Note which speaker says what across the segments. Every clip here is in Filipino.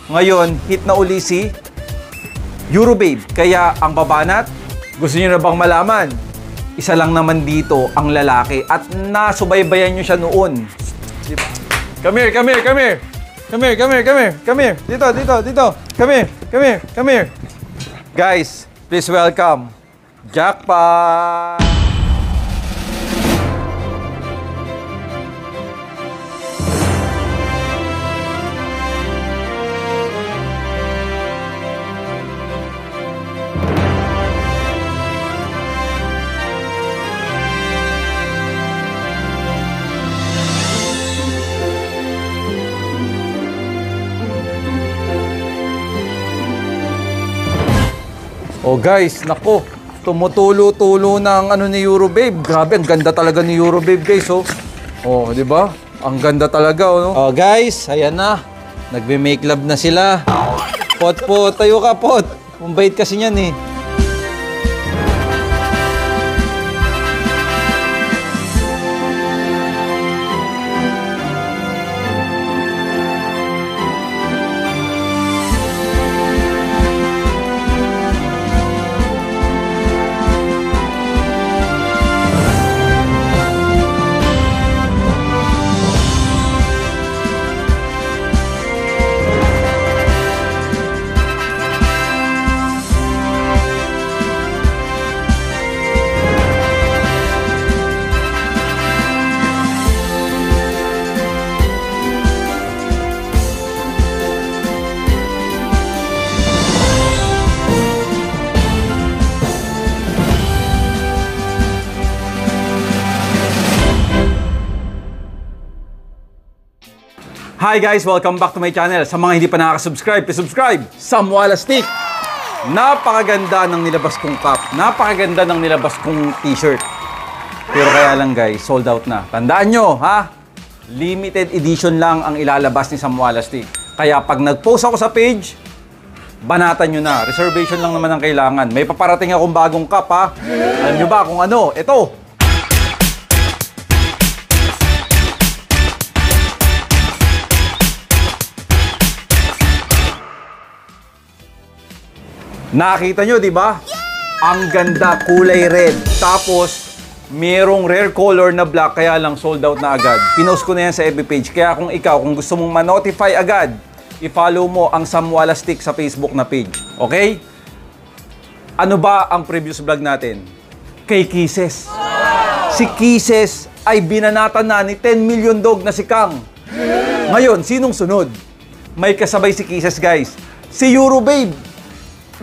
Speaker 1: Ngayon, hit na uli si Eurobabe. Kaya ang babanat, gusto niyo na bang malaman? Isa lang naman dito ang lalaki at nasubaybayan niyo siya noon. Diba? Come here, come here, come here. Come here, come here, come here, come here. Dito, dito, dito. Come here, come here, come here. Guys, please welcome Jackpot! Oh guys, nako, tumutulo-tulo ng ano ni Eurobabe. Grabe, ang ganda talaga ni Eurobabe, guys, oh. Oh, di ba? Ang ganda talaga, oh. Oh guys, ayan na. Nagbe-make love na sila. Pot, tayo ka, Pot. Mabait kasi niyan, eh. Hi guys! Welcome back to my channel. Sa mga hindi pa nakaka-subscribe, subscribe! Sam Wallastick! Napakaganda ng nilabas kong cup. Napakaganda ng nilabas kong t-shirt. Pero kaya lang guys, sold out na. Tandaan nyo, ha? Limited edition lang ang ilalabas ni Sam Wallastick. Kaya pag nag-post ako sa page, banatan nyo na. Reservation lang naman ang kailangan. May paparating akong bagong cup, ha? Alam nyo ba kung ano? Ito! Nakita nyo, di ba? Ang ganda, kulay red. Tapos, merong rare color na black, kaya lang sold out na agad. Pinost ko na yan sa FB page. Kaya kung ikaw, kung gusto mong ma-notify agad, i-follow mo ang Sam Wallastick sa Facebook na page. Okay? Ano ba ang previous vlog natin? Kay Kisses. Si Kisses ay binanatan na ni 10 million dog na si Kang. Ngayon, sinong sunod? May kasabay si Kisses, guys. Si Eurobabe.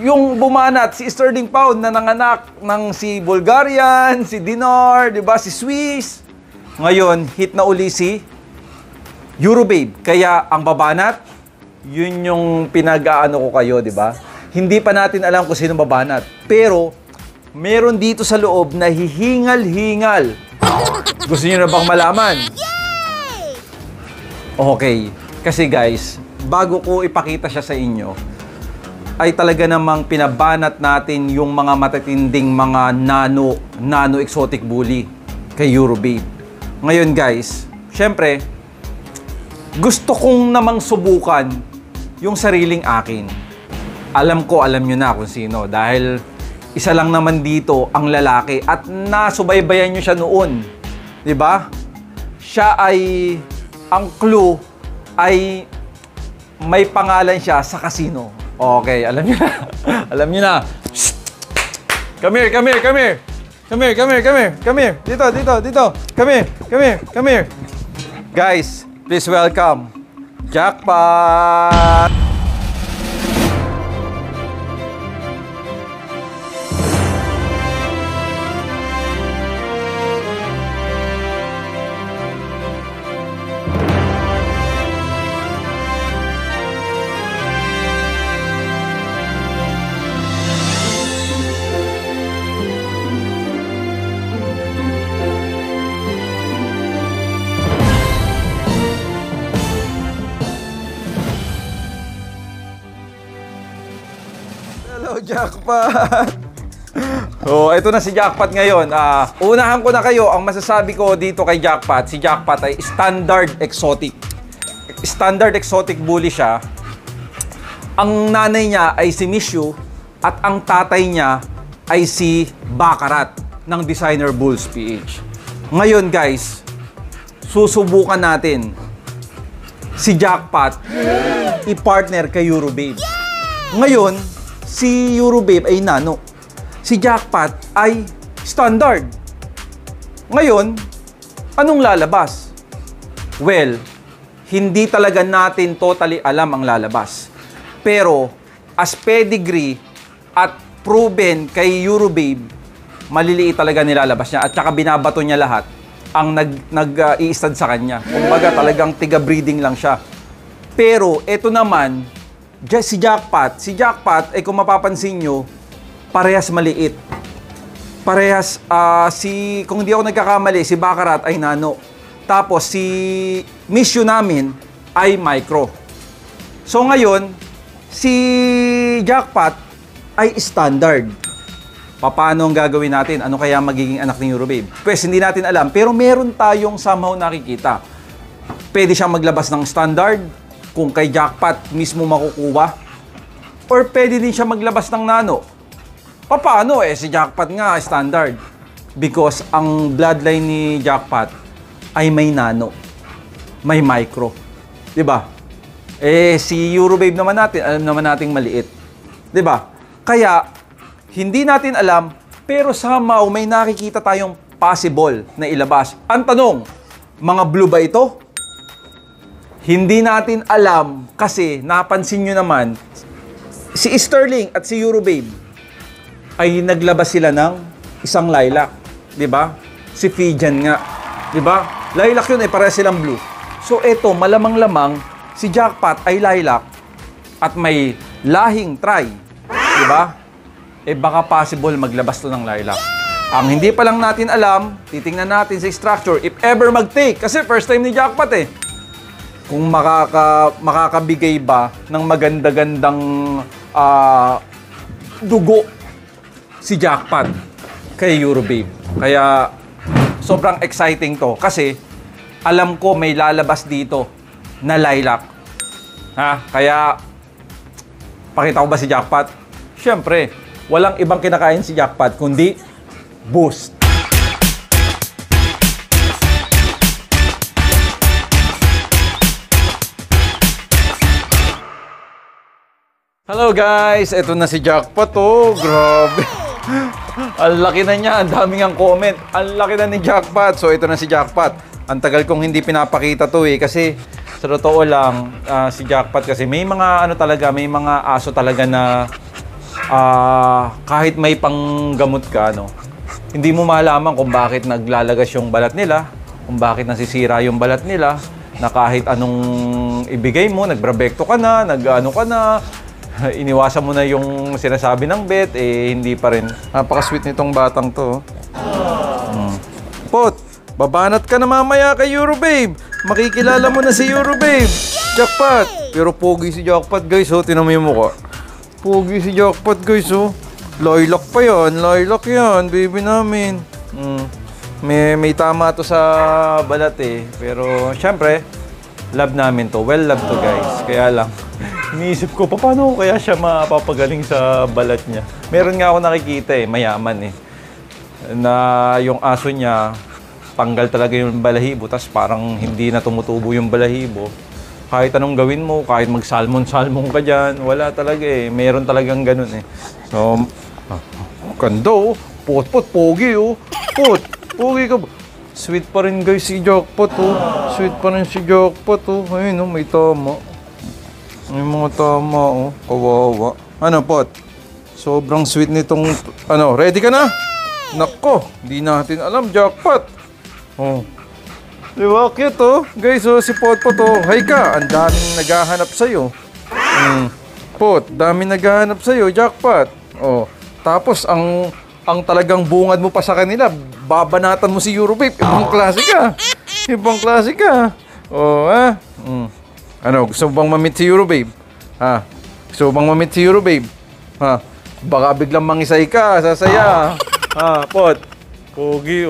Speaker 1: Yung bumanat, si Sterling Pound na nanganak ng si Bulgarian, si Dinar, di ba? Si Swiss. Ngayon, hit na uli si Eurobabe. Kaya ang babanat, yun yung pinag-aano ko kayo, di ba? Hindi pa natin alam kung sino babanat. Pero, meron dito sa loob na hihingal-hingal. Gusto niyo na bang malaman? Okay. Kasi guys, bago ko ipakita siya sa inyo, ay talaga namang pinabanat natin yung mga matatinding mga nano exotic bully kay Eurobabe. Ngayon guys, syempre, gusto kong namang subukan yung sariling akin. Alam ko, alam nyo na kung sino. Dahil isa lang naman dito ang lalaki at nasubaybayan nyo siya noon. Diba? Siya ay, ang clue ay may pangalan siya sa casino. Okay, alam niyo na. Alam niyo na. Shh! Come here, come here, come here. Come here, come here, come here. Come here. Dito, dito, dito. Come here, come here, come here. Guys, please welcome Jackpot! Hello, Jackpot! Oh, ito na si Jackpot ngayon. Unahan ko na kayo. Ang masasabi ko dito kay Jackpot, si Jackpot ay standard exotic. Standard exotic bully siya. Ang nanay niya ay si Miss Yu at ang tatay niya ay si Baccarat ng Designer Bulls PH. Ngayon guys, susubukan natin si Jackpot i-partner kay Eurobabe. Ngayon, si Eurobabe ay nano. Si Jackpot ay standard. Ngayon, anong lalabas? Well, hindi talaga natin totally alam ang lalabas. Pero, as pedigree at proven kay Eurobabe, maliliit talaga nilalabas niya. At saka binabato niya lahat ang nag-i-stud sa kanya. Kumbaga talagang tiga-breeding lang siya. Pero, ito naman, si Jackpot, kung mapapansin nyo, parehas maliit. Parehas, kung hindi ako nagkakamali, si Baccarat ay nano. Tapos, si Miss Yu namin ay micro. So, ngayon, si Jackpot ay standard. Paano ang gagawin natin? Ano kaya magiging anak ni Eurobabe? Pues, hindi natin alam. Pero meron tayong somehow nakikita. Pwede siyang maglabas ng standard kung kay Jackpot mismo makukuha. Or pwede din siya maglabas ng nano. Paano? Si Jackpot nga, standard. Because ang bloodline ni Jackpot ay may nano. May micro. Diba? Si Eurobabe naman natin, alam naman nating maliit. Diba? Kaya, hindi natin alam, pero somehow may nakikita tayong possible na ilabas. Ang tanong, mga blue ba ito? Hindi natin alam kasi napansin nyo naman, si Sterling at si Eurobabe ay naglabas sila ng isang lilac, 'di ba? Si Fijian nga, 'di ba? Lilac 'yun, pareha silang blue. So eto, malamang-lamang si Jackpot ay lilac at may lahing tri, 'di ba? Baka possible maglabas to ng lilac. Ang hindi pa lang natin alam, titingnan natin sa structure if ever mag-take kasi first time ni Jackpot Kung makakabigay ba ng maganda-gandang dugo si Jackpot kay Eurobabe. Kaya sobrang exciting to kasi alam ko may lalabas dito na lilac. Kaya pakita ko ba si Jackpot? Siyempre, walang ibang kinakain si Jackpot kundi Boost. Hello guys, ito na si Jackpot grabe. Ang laki na niya, ang daming ang comment. Ang laki na ni Jackpot. So ito na si Jackpot. Ang tagal kong hindi pinapakita to kasi sa totoo lang si Jackpot kasi may mga may mga aso talaga na kahit may panggamot ka hindi mo malaman kung bakit naglalagas yung balat nila, kung bakit nasisira yung balat nila, na kahit anong ibigay mo, nagbrebekto ka na, ka na, iniwasan mo na yung sinasabi ng vet, hindi pa rin. Napaka-sweet nitong batang to. Pot, babanat ka na mamaya kay Eurobabe. Makikilala mo na si Eurobabe. Jackpot. Pero pogi si Jackpot guys, tinan mo yung mukha. Pogi si Jackpot guys, Lilac pa yan, lilac yan, baby namin. May tama to sa balat Pero syempre, love namin to. Well loved to guys. Kaya lang, iniisip ko, paano kaya siya mapapagaling sa balat niya? Meron nga ako nakikita mayaman na yung aso niya, tanggal talaga yung balahibo, tas parang hindi na tumutubo yung balahibo. Kahit anong gawin mo, kahit mag-salmon-salmon ka dyan, wala talaga Meron talagang ganun So, kando, pot-pot, pogi Pot, pogi ka ba? Sweet pa rin guys si Jackpot Sweet pa rin si Jackpot Ayun may tama. May mga tama kawawa. Ano Pot? Sobrang sweet nitong ready ka na? Nako, di natin alam Jackpot. Di ba cute Guys si Pot hi ka, ang daming naghahanap sa'yo. Pot, daming naghahanap sa'yo Jackpot. Tapos ang talagang bungad mo pa sa kanila, babanatan mo si Eurobabe. Ibang klase ka. Ibang klase ka. Gusto mo bang ma-meet si Eurobabe? Gusto mo bang ma-meet si Eurobabe? Baka biglang mangisay ka, sasaya. Pot. Pogi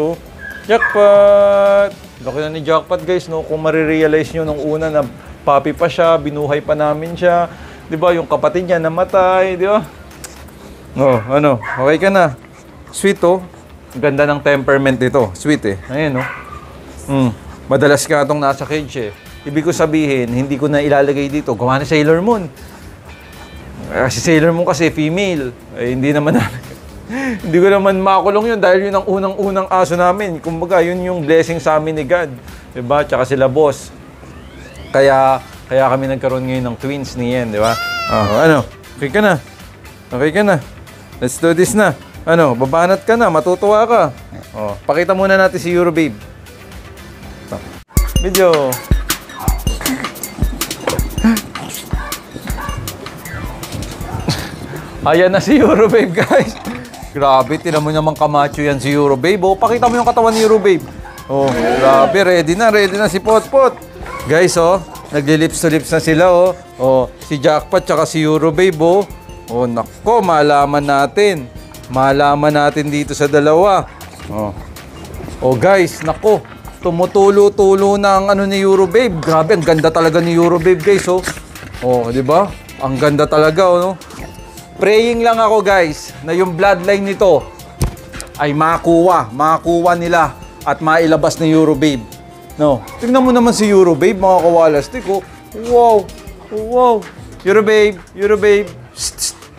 Speaker 1: Jackpot. Laki na ni Jackpot guys, Kung marirealize nyo nung una na papi pa siya, binuhay pa namin siya, Di ba, yung kapatid niya namatay, di ba? Oh, ano, okay ka na. Sweet, oh. Ganda ng temperament nito. Sweet, eh. Ayan, oh. Madalas ka itong nasa cage, eh. Ibig ko sabihin, hindi ko na ilalagay dito. Gawa na Sailor Moon. Kasi Sailor Moon kasi female. Eh, hindi naman hindi ko naman makulong yun dahil yun ang unang-unang aso namin. Kumbaga, yun yung blessing sa amin ni God. Diba? Tsaka sila boss. Kaya kami nagkaroon ngayon ng twins ni Yen, di ba? Ano? Okay ka na? Okay ka na? Let's do this na. Ano? Babanat ka na, matutuwa ka. Oh, pakita muna natin si Eurobabe. Video. Ayan na si Eurobabe, guys. Grabe, tinan mo naman kamacho yan si Eurobabe. Oh, pakita mo yung katawan ni Eurobabe. Oh, grabe, ready na si Potpot. Guys, oh, nagli-lips to lips na sila, oh. Oh, si Jackpot tsaka si Eurobabe, oh. Oh, nako, malaman natin dito sa dalawa. Oh. Oh, guys, nako. Tumutulo-tulo na ang ano ni Eurobabe. Grabe, ang ganda talaga ni Eurobabe, guys, oh. Oh, di ba? Ang ganda talaga, oh, no? Praying lang ako, guys, na yung bloodline nito ay makuha nila at mailabas ni Eurobabe. No. Tingnan mo naman si Eurobabe, mga kawalastik, oh. Wow. Wow. Eurobabe.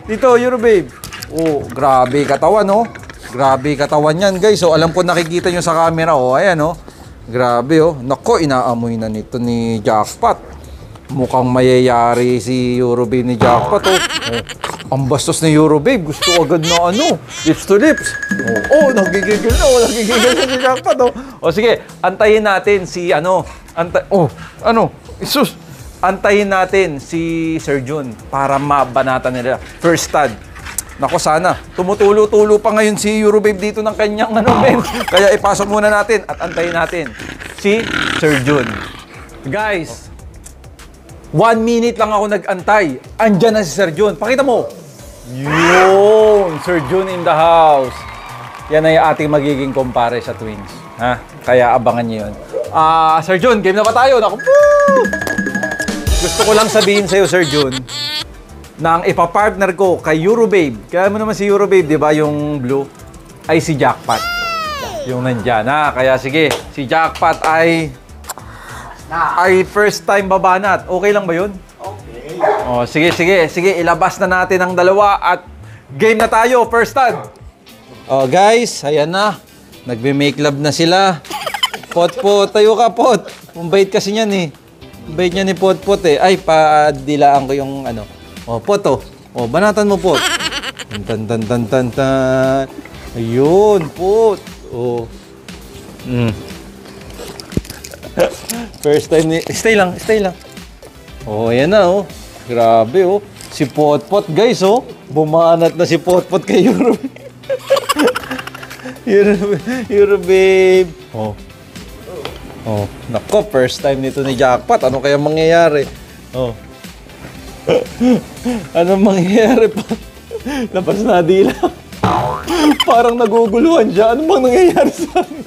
Speaker 1: Dito, Eurobabe. Oh, grabe katawan, oh. Grabe katawan yan, guys. So, alam ko nakikita nyo sa camera, oh. Ayan, oh. Grabe, oh. Nako, inaamoy na nito ni Jackpot. Mukhang mayayari si Eurobabe ni Jackpot, oh. Ang bastos ni Eurobabe. Gusto agad na ano, lips to lips. Oh, nagigigil na, oh. Nagigigil na si Jackpot, oh. O, sige, antayin natin si Isus. Antayin natin si Sir Jun para mabanatan nila. First stud. Nako, sana. Tumutulo-tulo pa ngayon si Eurobabe dito ng kanyang men. Kaya ipasok muna natin at antayin natin si Sir Jun. Guys, 1 minute lang ako nag-antay. Andyan na si Sir Jun. Pakita mo. Yun! Sir Jun in the house. Yan ay ating magiging kumpare sa twins. Ha? Kaya abangan niyo yun. Sir Jun, game na ba tayo? Naku, gusto ko lang sabihin sa'yo, Sir Jun, na ang ipapartner ko kay Eurobabe, kaya mo naman si Eurobabe, di ba, yung blue, ay si Jackpot. Yung nandyan, ha? Kaya sige, si Jackpot ay first time babanat. Okay lang ba yun? Okay. Oh, sige, ilabas na natin ang dalawa at game na tayo, first stud. Oh, guys, ayan na. Nagbe-make love na sila. Potpot, tayo ka, Pot. Mabait kasi niyan, eh. Mabait niya ni Potpot, eh. Ay, padilaan ko yung ano. Oh, Pot, oh. Oh, banatan mo, Pot. Tan. Ayun, Pot. Oh. First time ni... Stay lang. Oh, ayan na, oh. Grabe, oh. Si Potpot, guys, oh. Bumanat na si Potpot kay Eurobabe. Eurobabe. Oh. Oh, nako, first time nito ni Jackpot. Ano kaya mangyayari? Oh. Anong mangyayari pa? Labas na dila. Parang naguguluhan siya. Ano bang nangyayari sa akin?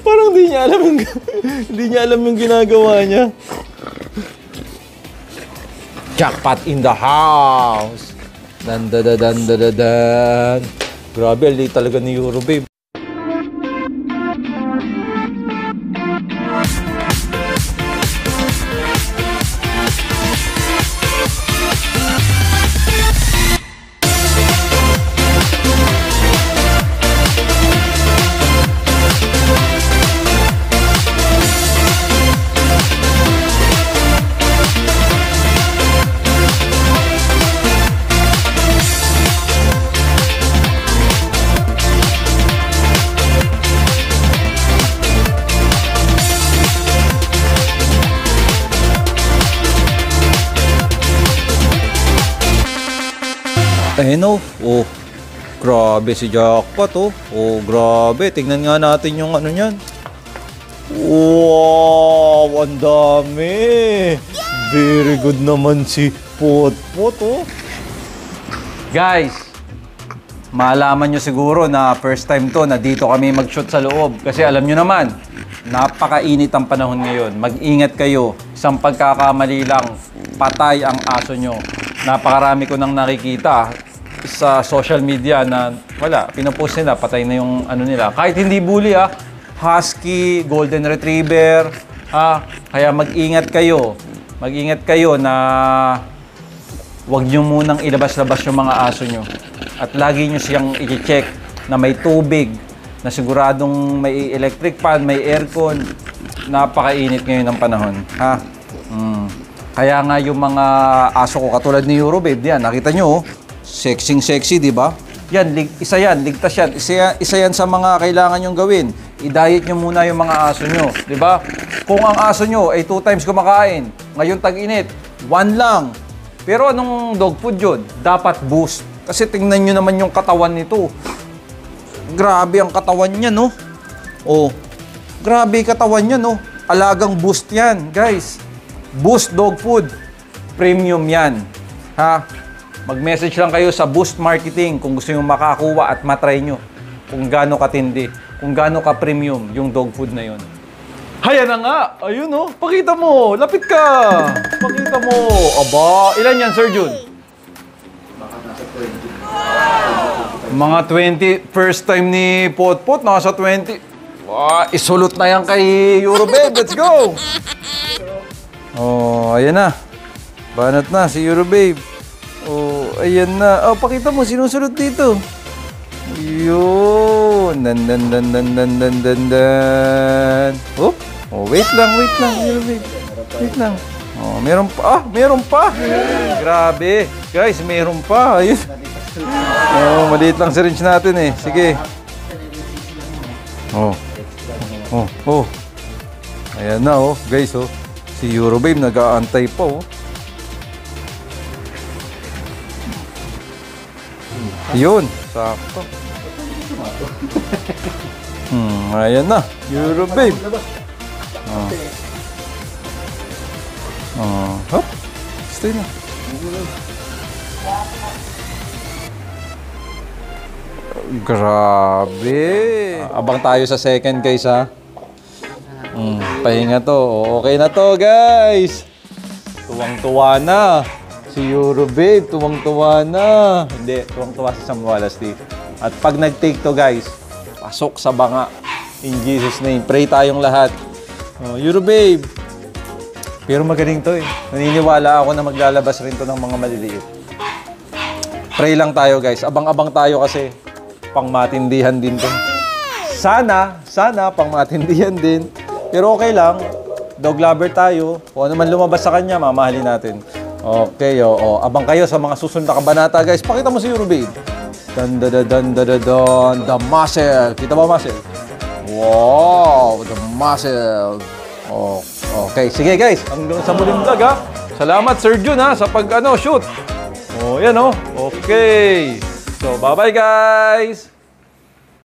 Speaker 1: Parang hindi niya alam yung ginagawa niya. Jackpot in the house. Dan. Grabe, ali talaga ni Eurobabe. Ayun, oh, grabe si Jackpot, oh. Oh, grabe. Tingnan nga natin yung ano niyan. Wow, ang dami. Very good naman si Potpot, oh. Guys, malaman nyo siguro na first time to na dito kami mag-shoot sa loob. Kasi alam nyo naman, napakainit ang panahon ngayon. Mag-ingat kayo. Isang pagkakamali lang, patay ang aso nyo. Napakarami ko nang nakikita sa social media na wala, pinopost nila, patay na yung ano nila. Kahit hindi bully husky, golden retriever, kaya mag-ingat kayo. Mag-ingat kayo na huwag nyo munang ilabas-labas yung mga aso nyo. At lagi nyo siyang i-check na may tubig, na siguradong may electric fan, may aircon. Napakainit ngayon ng panahon. Kaya nga yung mga aso ko katulad ni Eurobabe, yan, nakita nyo, sexy, di ba? Yan, isa yan, ligtas yan. Isa yan sa mga kailangan nyong gawin. I-diet nyo muna yung mga aso nyo, di ba? Kung ang aso nyo ay 2 times kumakain, ngayon tag-init, 1 lang. Pero anong dog food yun? Dapat boost. Kasi tingnan nyo naman yung katawan nito. Grabe ang katawan niya, no? Oh, grabe katawan niya, no? Alagang boost yan, guys. Boost dog food. Premium yan. Mag-message lang kayo sa Boost Marketing kung gusto nyo makakuha at matry nyo kung gaano katindi, kung gaano ka-premium yung dog food na yun. Haya na nga! Ayun, oh. Pakita mo! Lapit ka! Pakita mo! Aba, ilan yan, Sir Jun? Mga 20. First time ni Potpot, nasa 20. Isulot na yan kay Eurobabe. Let's go! Oh, ayan na. Banat na si Eurobabe. Oh, ayan na. Oh, pakita mo, sinusunod dito. Yun. Dan. Oh, wait lang, Eurobabe. Wait lang. Oh, meron pa. Meron pa. Grabe. Guys, meron pa. Ayun. Oh, maliit lang syringe natin eh. Sige. Oh. Ayan na, oh. Guys, oh. Si Eurobabe nag-aantay pa, oh. Yun, sakto. Ayan na, Eurobabe. Hop, stay na. Grabe. Abang tayo sa second, guys, ha. Pahinga to. Okay na to, guys. Tuwang-tuwa na. Si Eurobabe, tuwang-tuwa na. Hindi, tuwang-tuwa si Sam Wallace. At pag nag-take to, guys, pasok sa banga. In Jesus' name. Pray tayong lahat. Eurobabe. Pero magaling to eh. Naniniwala ako na maglalabas rin to ng mga maliliit. Pray lang tayo, guys. Abang-abang tayo kasi pangmatindihan din to. Sana pangmatindihan din. Pero okay lang. Dog lover tayo. Kung ano man lumabas sa kanya, mamahalin natin. Okay, abang kayo sa mga susunod na kabanata, guys. Pakita mo si Eurobabe. The muscle. Kita ba muscle? Wow, the muscle. Okay, sige guys. Hanggang sa muling vlog, ha. Salamat Sir Jun, ha, sa shoot. Yan, Okay. So, bye-bye guys.